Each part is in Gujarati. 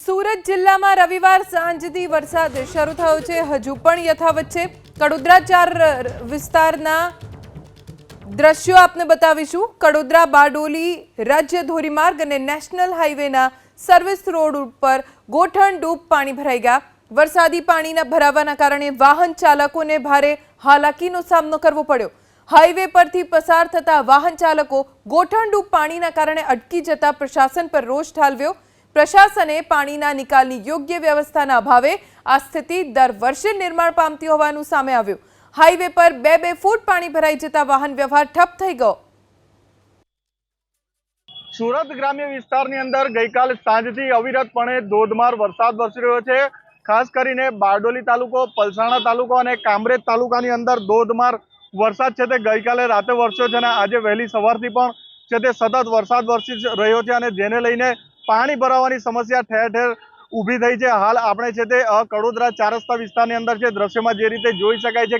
સુરત જિલ્લામાં રવિવાર સાંજથી વરસાદ શરૂ થયો છે। હજુ પણ યથાવત છે। કડોદરા 4 વિસ્તારના દ્રશ્યો આપને બતાવીશું। કડોદરા બારડોલી રાજ્ય ધોરીમાર્ગ અને નેશનલ હાઈવેના સર્વિસ રોડ ઉપર ગોઠણ ડૂબ પાણી ભરાઈ ગયા। વરસાદી પાણીના ભરાવાના કારણે વાહન ચાલકોને ભારે હાલાકીનો સામનો કરવો પડ્યો। હાઈવે પરથી પસાર થતા વાહન ચાલકો ગોઠણ ડૂબ પાણીના કારણે અટકી જતા પ્રશાસન પર રોષ ઠાલવ્યો। પ્રશાસને પાણીના નિકાલની યોગ્ય વ્યવસ્થાના અભાવે આ સ્થિતિ દર વર્ષે નિર્માણ પામતી હોવાનું સામે આવ્યું। હાઈવે પર 2-2 ફૂટ પાણી ભરાઈ જતા વાહન વ્યવહાર ઠપ થઈ ગયો। સુરત ગ્રામ્ય વિસ્તારની અંદર ગઈકાલે સાંજથી અવિરતપણે ધોધમાર વરસાદ વરસી રહ્યો છે। ખાસ કરીને બારડોલી તાલુકો, પલસાણા તાલુકો અને કામરેજ તાલુકાની અંદર ધોધમાર વરસાદ છે તે ગઈકાલે રાતે વરસ્યો છે અને આજે વહેલી સવારથી પણ છે તે સતત વરસાદ વરસી રહ્યો છે અને જેને લઈને પાણી ભરાવાની સમસ્યા ઠેર ઠેર ઊભી થઈ છે। હાલ આપણે છે તે કડોદરા 4 રસ્તા વિસ્તારની અંદર છે। દ્રશ્યમાં જે રીતે જોઈ શકાય છે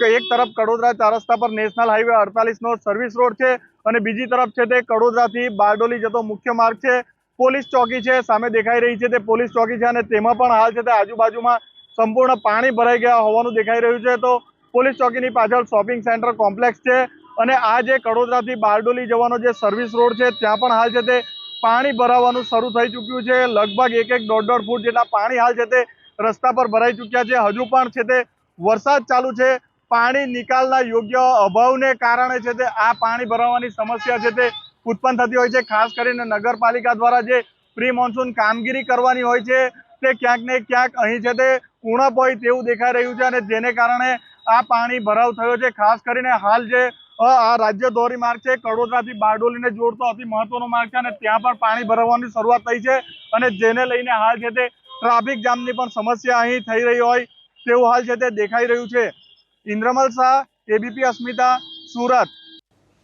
કે એક તરફ કડોદરા 4 રસ્તા પર નેશનલ હાઈવે 48 નો સર્વિસ રોડ છે અને બીજી તરફ છે તે કડોદરાથી બારડોલી જતો મુખ્ય માર્ગ છે। પોલીસ ચોકી છે સામે દેખાઈ રહી છે તે પોલીસ ચોકી છે અને તેમાં પણ હાલ છે તે આજુબાજુમાં સંપૂર્ણ પાણી ભરાઈ ગયા હોવાનું દેખાઈ રહ્યું છે। તો પોલીસ ચોકીની પાછળ શોપિંગ સેન્ટર કોમ્પ્લેક્સ છે અને આ જે કડોદરાથી બારડોલી જવાનો જે સર્વિસ રોડ છે ત્યાં પણ હાલ છે તે પાણી ભરાવાનું શરૂ થઈ ચૂક્યું છે। લગભગ 1-1, 1.5 ફૂટ જેટલા પાણી હાલ છે તે રસ્તા પર ભરાઈ ચૂક્યા છે। હજુ પણ છે તે વરસાદ ચાલુ છે। પાણી નિકાલના યોગ્ય અભાવને કારણે છે તે આ પાણી ભરાવાની સમસ્યા છે તે ઉત્પન્ન થતી હોય છે। ખાસ કરીને નગરપાલિકા દ્વારા જે પ્રી મોન્સૂન કામગીરી કરવાની હોય છે તે ક્યાંક ને ક્યાંક અહીં છે તે ઉણપ હોય તેવું દેખાઈ રહ્યું છે અને જેને કારણે આ પાણી ભરાવ થયો છે। ખાસ કરીને હાલ જે આ રાજ્ય ધોરીમાર્ગ છે કડોદરાથી બારડોલીને જોડતો અતિ મહત્વનો માર્ગ છે અને ત્યાં પણ પાણી ભરાવાની શરૂઆત થઈ છે અને જેને લઈને હાલ છે તે ટ્રાફિક જામની પણ સમસ્યા અહીં થઈ રહી હોય તેવું હાલ છે તે દેખાઈ રહ્યું છે। ઇન્દ્રમલ શાહ, એબીપી અસ્મિતા, સુરત।